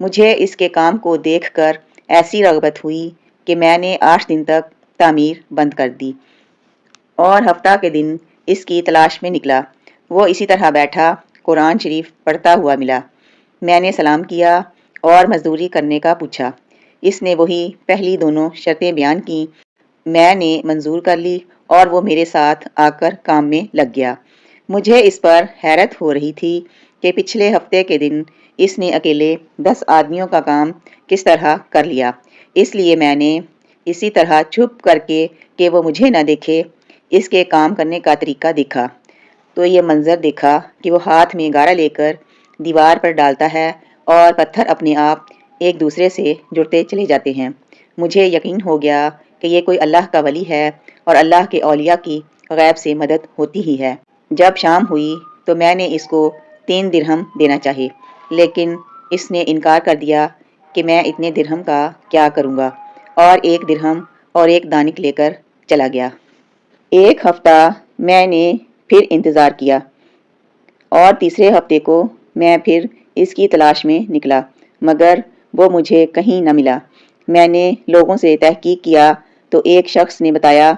مجھے اس کے کام کو دیکھ کر ایسی رغبت ہوئی کہ میں نے 8 دن تک تعمیر بند کر دی اور ہفتہ کے دن اس کی تلاش میں نکلا۔ وہ اسی طرح بیٹھا قرآن شریف پڑھتا ہوا ملا۔ میں نے سلام کیا اور مزدوری کرنے کا پوچھا۔ اس نے وہی پہلی دونوں شرطیں بیان کی۔ میں نے منظور کر لی اور وہ میرے ساتھ آ کر کام میں لگ گیا۔ مجھے اس پر حیرت ہو رہی تھی کہ پچھلے ہفتے کے دن اس نے اکیلے 10 آدمیوں کا کام کس طرح کر لیا۔ اس لیے میں نے اسی طرح چھپ کر کے کہ وہ مجھے نہ دیکھے اس کے کام کرنے کا طریقہ دیکھا تو یہ منظر دیکھا کہ وہ ہاتھ میں گارا لے کر دیوار پر ڈالتا ہے اور پتھر اپنے آپ ایک دوسرے سے جڑتے چلے جاتے ہیں۔ مجھے یقین ہو گیا کہ یہ کوئی اللہ کا ولی ہے اور اللہ کے اولیاء کی غیب سے مدد ہوتی ہی ہے۔ جب شام ہوئی تو میں نے اس کو 3 درہم دینا چاہے، لیکن اس نے انکار کر دیا کہ میں اتنے درہم کا کیا کروں گا، اور 1 درہم اور 1 دانک لے کر چلا گیا۔ 1 ہفتہ میں نے پھر انتظار کیا اور تیسرے ہفتے کو میں پھر اس کی تلاش میں نکلا، مگر وہ مجھے کہیں نہ ملا۔ میں نے لوگوں سے تحقیق کیا تو ایک شخص نے بتایا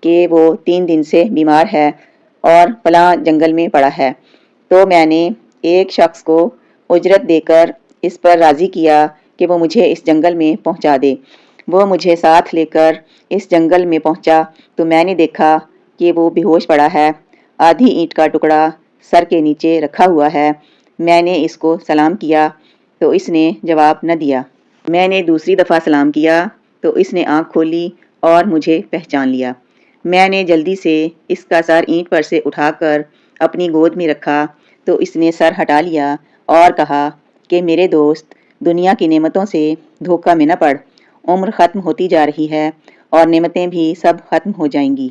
کہ وہ 3 دن سے بیمار ہے اور فلاں جنگل میں پڑا ہے۔ تو میں نے ایک شخص کو اجرت دے کر اس پر راضی کیا کہ وہ مجھے اس جنگل میں پہنچا دے۔ وہ مجھے ساتھ لے کر اس جنگل میں پہنچا تو میں نے دیکھا کہ وہ بے ہوش پڑا ہے، آدھی اینٹ کا ٹکڑا سر کے نیچے رکھا ہوا ہے۔ میں نے اس کو سلام کیا تو اس نے جواب نہ دیا۔ میں نے دوسری دفعہ سلام کیا تو اس نے آنکھ کھولی اور مجھے پہچان لیا۔ میں نے جلدی سے اس کا سر اینٹ پر سے اٹھا کر اپنی گود میں رکھا تو اس نے سر ہٹا لیا اور کہا کہ میرے دوست، دنیا کی نعمتوں سے دھوکہ میں نہ پڑ۔ عمر ختم ہوتی جا رہی ہے اور نعمتیں بھی سب ختم ہو جائیں گی۔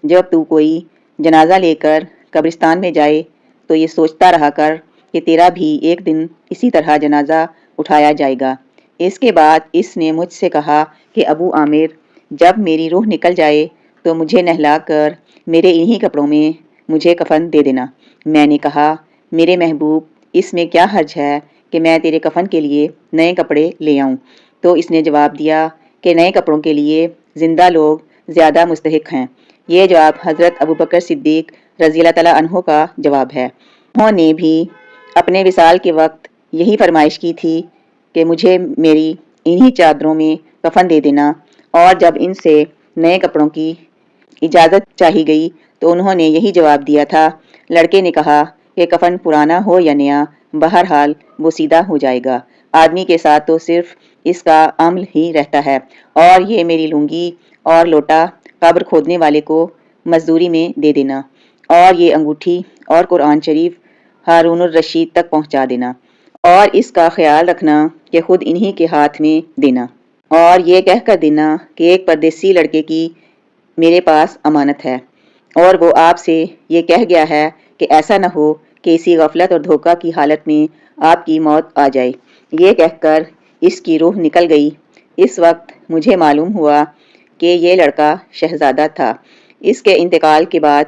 جب تو کوئی جنازہ لے کر قبرستان میں جائے تو یہ سوچتا رہا کر کہ تیرا بھی ایک دن اسی طرح جنازہ اٹھایا جائے گا۔ اس کے بعد اس نے مجھ سے کہا کہ ابو عامر، جب میری روح نکل جائے تو مجھے نہلا کر میرے انہی کپڑوں میں مجھے کفن دے دینا۔ میں نے کہا، میرے محبوب، اس میں کیا حرج ہے کہ میں تیرے کفن کے لیے نئے کپڑے لے آؤں؟ تو اس نے جواب دیا کہ نئے کپڑوں کے لیے زندہ لوگ زیادہ مستحق ہیں۔ یہ جواب حضرت ابوبکر صدیق رضی اللہ تعالیٰ عنہ کا جواب ہے۔ انہوں نے بھی اپنے وصال کے وقت یہی فرمائش کی تھی کہ مجھے میری انہی چادروں میں کفن دے دینا، اور جب ان سے نئے کپڑوں کی اجازت چاہی گئی تو انہوں نے یہی جواب دیا تھا۔ لڑکے نے کہا کہ کفن پرانا ہو یا نیا، بہرحال وہ سیدھا ہو جائے گا۔ آدمی کے ساتھ تو صرف اس کا عمل ہی رہتا ہے، اور یہ میری لنگی اور لوٹا قبر کھودنے والے کو مزدوری میں دے دینا، اور یہ انگوٹھی اور قرآن شریف ہارون الرشید تک پہنچا دینا، اور اس کا خیال رکھنا کہ خود انہی کے ہاتھ میں دینا، اور یہ کہہ کر دینا کہ ایک پردیسی لڑکے کی میرے پاس امانت ہے، اور وہ آپ سے یہ کہہ گیا ہے کہ ایسا نہ ہو کہ اسی غفلت اور دھوکہ کی حالت میں آپ کی موت آ جائے۔ یہ کہہ کر اس کی روح نکل گئی۔ اس وقت مجھے معلوم ہوا کہ یہ لڑکا شہزادہ تھا۔ اس کے انتقال کے بعد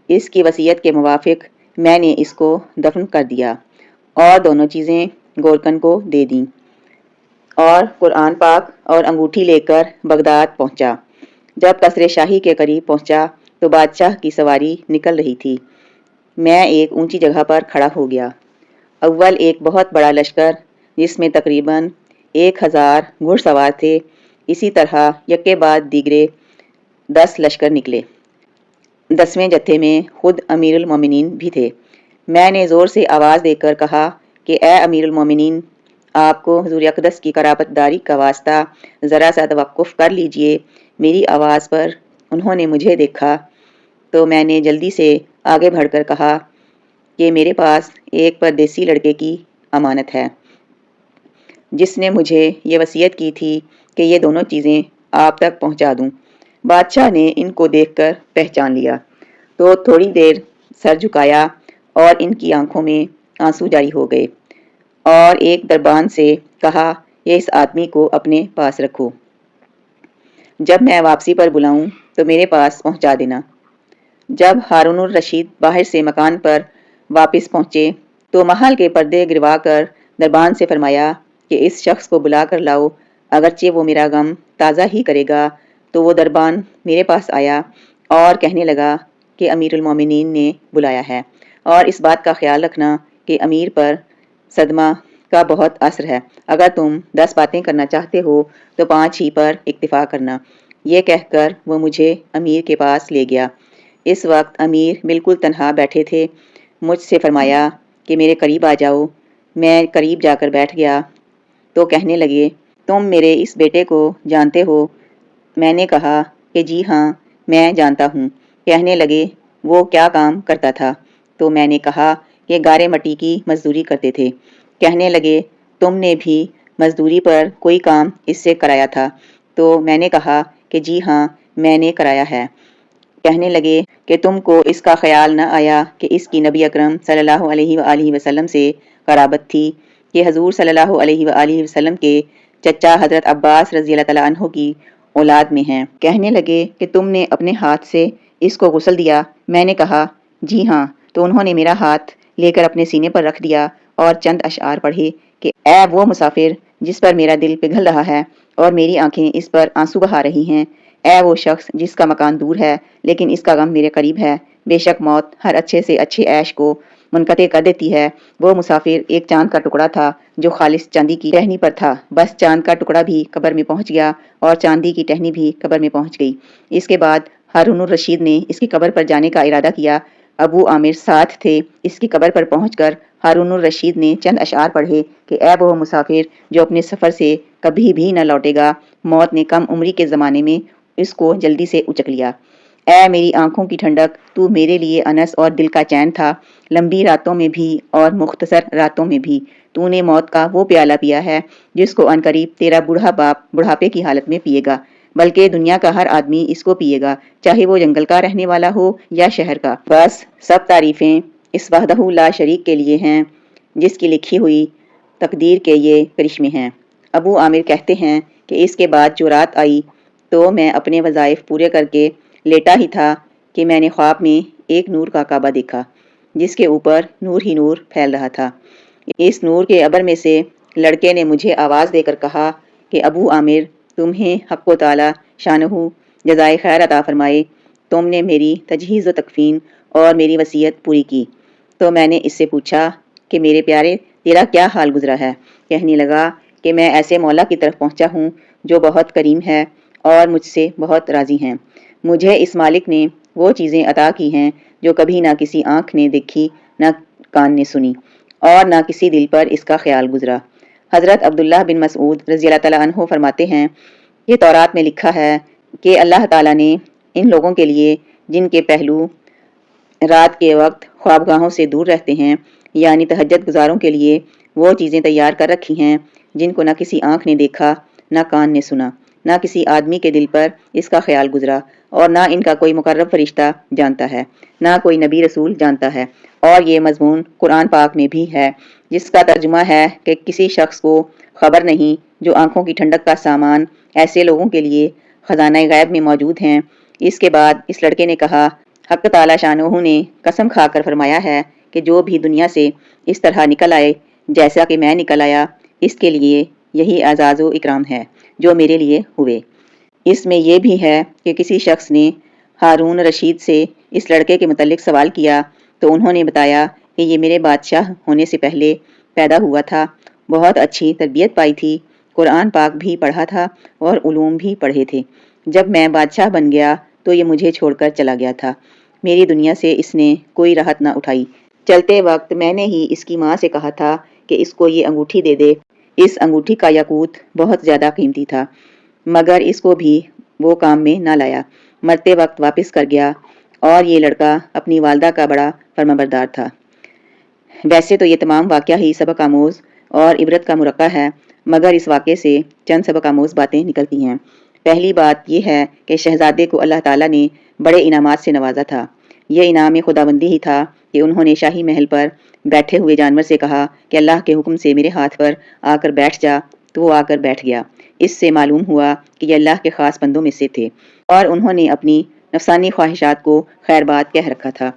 اس کی وصیت کے موافق میں نے اس کو دفن کر دیا اور دونوں چیزیں گورکن کو دے دیں، اور قرآن پاک اور انگوٹھی لے کر بغداد پہنچا۔ جب قصر شاہی کے قریب پہنچا تو بادشاہ کی سواری نکل رہی تھی۔ میں ایک اونچی جگہ پر کھڑا ہو گیا۔ اول ایک بہت بڑا لشکر جس میں تقریباً 1000 گھڑ سوار تھے، اسی طرح یکے بعد دیگرے 10 لشکر نکلے۔ 10ویں جتھے میں خود امیر المومنین بھی تھے۔ میں نے زور سے آواز دے کر کہا کہ اے امیر المومنین، آپ کو حضور اقدس کی قرابت داری کا واسطہ ذرا سا توقف کر لیجئے۔ میری آواز پر انہوں نے مجھے دیکھا تو میں نے جلدی سے آگے بڑھ کر کہا کہ میرے پاس ایک پردیسی لڑکے کی امانت ہے، جس نے مجھے یہ وصیت کی تھی کہ یہ دونوں چیزیں آپ تک پہنچا دوں۔ بادشاہ نے ان کو دیکھ کر پہچان لیا تو تھوڑی دیر سر جھکایا اور ان کی آنکھوں میں آنسو جاری ہو گئے، اور ایک دربان سے کہا کہ اس آدمی کو اپنے پاس رکھو، جب میں واپسی پر بلاؤں تو میرے پاس پہنچا دینا۔ جب ہارون الرشید باہر سے مکان پر واپس پہنچے تو محل کے پردے گروا کر دربان سے فرمایا کہ اس شخص کو بلا کر لاؤ، اگرچہ وہ میرا غم تازہ ہی کرے گا۔ تو وہ دربان میرے پاس آیا اور کہنے لگا کہ امیر المومنین نے بلایا ہے، اور اس بات کا خیال رکھنا کہ امیر پر صدمہ کا بہت اثر ہے۔ اگر تم 10 باتیں کرنا چاہتے ہو تو 5 ہی پر اکتفا کرنا۔ یہ کہہ کر وہ مجھے امیر کے پاس لے گیا۔ اس وقت امیر بالکل تنہا بیٹھے تھے۔ مجھ سے فرمایا کہ میرے قریب آ جاؤ۔ میں قریب جا کر بیٹھ گیا تو کہنے لگے، تم میرے اس بیٹے کو جانتے ہو؟ میں نے کہا کہ جی ہاں، میں جانتا ہوں۔ کہنے لگے، وہ کیا کام کرتا تھا؟ تو میں نے کہا کہ گارے مٹی کی مزدوری کرتے تھے۔ کہنے لگے، تم نے بھی مزدوری پر کوئی کام اس سے کرایا تھا؟ تو میں نے کہا کہ جی ہاں، میں نے کرایا ہے۔ کہنے لگے کہ تم کو اس کا خیال نہ آیا کہ اس کی نبی اکرم صلی اللہ علیہ وآلہ وسلم سے قرابت تھی، کہ حضور صلی اللہ علیہ وآلہ وسلم کے چچا حضرت عباس رضی اللہ تعالیٰ عنہ کی اولاد میں ہیں۔ کہنے لگے کہ تم نے اپنے ہاتھ سے اس کو غسل دیا؟ میں نے کہا جی ہاں۔ تو انہوں نے میرا ہاتھ لے کر اپنے سینے پر رکھ دیا اور چند اشعار پڑھے کہ اے وہ مسافر جس پر میرا دل پگھل رہا ہے اور میری آنکھیں اس پر آنسو بہا رہی ہیں، اے وہ شخص جس کا مکان دور ہے لیکن اس کا غم میرے قریب ہے، بے شک موت ہر اچھے سے اچھے عیش کو منقطع کر دیتی ہے۔ وہ مسافر ایک چاند کا ٹکڑا تھا جو خالص چاندی کی ٹہنی پر تھا، بس چاند کا ٹکڑا بھی قبر میں پہنچ گیا اور چاندی کی ٹہنی بھی قبر میں پہنچ گئی۔ اس کے بعد ہارون الرشید نے اس کی قبر پر جانے کا ارادہ کیا۔ ابو عامر ساتھ تھے۔ اس کی قبر پر پہنچ کر ہارون الرشید نے چند اشعار پڑھے کہ اے وہ مسافر جو اپنے سفر سے کبھی بھی نہ لوٹے گا، موت نے کم عمری کے زمانے میں اس کو جلدی سے اچک لیا۔ اے میری آنکھوں کی ٹھنڈک، تو میرے لیے انس اور دل کا چین تھا، لمبی راتوں میں بھی اور مختصر راتوں میں بھی تو نے موت کا وہ پیالہ پیا ہے جس کو عنقریب تیرا بوڑھا باپ بڑھاپے کی حالت میں پیے گا، بلکہ دنیا کا ہر آدمی اس کو پیے گا، چاہے وہ جنگل کا رہنے والا ہو یا شہر کا۔ بس سب تعریفیں اس وحدہ لا شریک کے لیے ہیں جس کی لکھی ہوئی تقدیر کے یہ کرشمے ہیں۔ ابو عامر کہتے ہیں کہ اس کے بعد جو رات آئی تو میں اپنے وظائف پورے کر کے لیٹا ہی تھا کہ میں نے خواب میں ایک نور کا کعبہ دیکھا جس کے اوپر نور ہی نور پھیل رہا تھا۔ اس نور کے ابر میں سے لڑکے نے مجھے آواز دے کر کہا کہ ابو عامر، تمہیں حق و تعالی شانہ جزائے خیر عطا فرمائے، تم نے میری تجہیز و تکفین اور میری وصیت پوری کی۔ تو میں نے اس سے پوچھا کہ میرے پیارے تیرا کیا حال گزرا ہے؟ کہنے لگا کہ میں ایسے مولا کی طرف پہنچا ہوں جو بہت کریم ہے اور مجھ سے بہت راضی ہیں۔ مجھے اس مالک نے وہ چیزیں عطا کی ہیں جو کبھی نہ کسی آنکھ نے دیکھی، نہ کان نے سنی، اور نہ کسی دل پر اس کا خیال گزرا۔ حضرت عبداللہ بن مسعود رضی اللہ تعالیٰ عنہ فرماتے ہیں، یہ تورات میں لکھا ہے کہ اللہ تعالیٰ نے ان لوگوں کے لیے جن کے پہلو رات کے وقت خوابگاہوں سے دور رہتے ہیں، یعنی تہجد گزاروں کے لیے وہ چیزیں تیار کر رکھی ہیں جن کو نہ کسی آنکھ نے دیکھا، نہ کان نے سنا، نہ کسی آدمی کے دل پر اس کا خیال گزرا، اور نہ ان کا کوئی مقرب فرشتہ جانتا ہے، نہ کوئی نبی رسول جانتا ہے۔ اور یہ مضمون قرآن پاک میں بھی ہے جس کا ترجمہ ہے کہ کسی شخص کو خبر نہیں جو آنکھوں کی ٹھنڈک کا سامان ایسے لوگوں کے لیے خزانہ غیب میں موجود ہیں۔ اس کے بعد اس لڑکے نے کہا، حق تعالی شانہ نے قسم کھا کر فرمایا ہے کہ جو بھی دنیا سے اس طرح نکل آئے جیسا کہ میں نکل آیا، اس کے لیے یہی اعزاز و اکرام ہے جو میرے لیے ہوئے۔ اس میں یہ بھی ہے کہ کسی شخص نے ہارون رشید سے اس لڑکے کے متعلق سوال کیا تو انہوں نے بتایا کہ یہ میرے بادشاہ ہونے سے پہلے پیدا ہوا تھا، بہت اچھی تربیت پائی تھی، قرآن پاک بھی پڑھا تھا اور علوم بھی پڑھے تھے۔ جب میں بادشاہ بن گیا تو یہ مجھے چھوڑ کر چلا گیا تھا، میری دنیا سے اس نے کوئی راحت نہ اٹھائی۔ چلتے وقت میں نے ہی اس کی ماں سے کہا تھا کہ اس کو یہ انگوٹھی دے دے۔ اس انگوٹھی کا یاقوت بہت زیادہ قیمتی تھا، مگر اس کو بھی وہ کام میں نہ لایا، مرتے وقت واپس کر گیا، اور یہ لڑکا اپنی والدہ کا بڑا فرمانبردار تھا۔ ویسے تو یہ تمام واقعہ ہی سبق آموز اور عبرت کا مرقع ہے، مگر اس واقعے سے چند سبق آموز باتیں نکلتی ہیں۔ پہلی بات یہ ہے کہ شہزادے کو اللہ تعالیٰ نے بڑے انعامات سے نوازا تھا۔ یہ انعام خداوندی ہی تھا کہ انہوں نے شاہی محل پر بیٹھے ہوئے جانور سے کہا کہ اللہ کے حکم سے میرے ہاتھ پر آ کر بیٹھ جا، تو وہ آ کر بیٹھ گیا۔ اس سے معلوم ہوا کہ یہ اللہ کے خاص بندوں میں سے تھے، اور انہوں نے اپنی نفسانی خواہشات کو خیر بات کہہ رکھا تھا،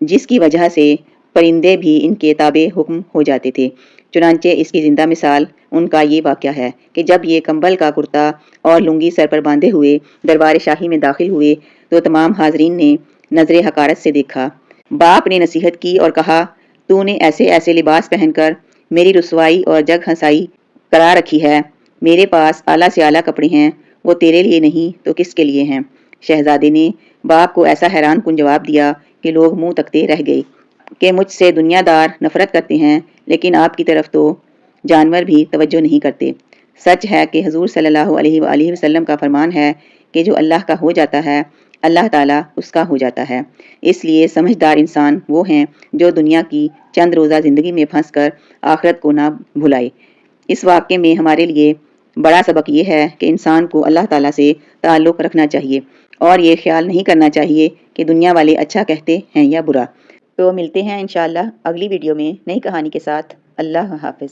جس کی وجہ سے پرندے بھی ان کے تابع حکم ہو جاتے تھے۔ چنانچہ اس کی زندہ مثال ان کا یہ واقعہ ہے کہ جب یہ کمبل کا کرتا اور لنگی سر پر باندھے ہوئے دربار شاہی میں داخل ہوئے تو تمام حاضرین نے نظر حقارت سے دیکھا۔ باپ نے نصیحت کی اور کہا، تو نے ایسے ایسے لباس پہن کر میری رسوائی اور جگ ہنسائی کرا رکھی ہے۔ میرے پاس اعلیٰ سے اعلیٰ کپڑے ہیں، وہ تیرے لیے نہیں تو کس کے لیے ہیں؟ شہزادے نے باپ کو ایسا حیران کن جواب دیا کہ لوگ منہ تکتے رہ گئے کہ مجھ سے دنیا دار نفرت کرتے ہیں، لیکن آپ کی طرف تو جانور بھی توجہ نہیں کرتے۔ سچ ہے کہ حضور صلی اللہ علیہ وآلہ وسلم کا فرمان ہے کہ جو اللہ کا ہو جاتا ہے اللہ تعالیٰ اس کا ہو جاتا ہے۔ اس لیے سمجھدار انسان وہ ہیں جو دنیا کی چند روزہ زندگی میں پھنس کر آخرت کو نہ بھلائے۔ اس واقعے میں ہمارے لیے بڑا سبق یہ ہے کہ انسان کو اللہ تعالیٰ سے تعلق رکھنا چاہیے اور یہ خیال نہیں کرنا چاہیے کہ دنیا والے اچھا کہتے ہیں یا برا۔ تو ملتے ہیں انشاءاللہ اگلی ویڈیو میں نئی کہانی کے ساتھ۔ اللہ حافظ۔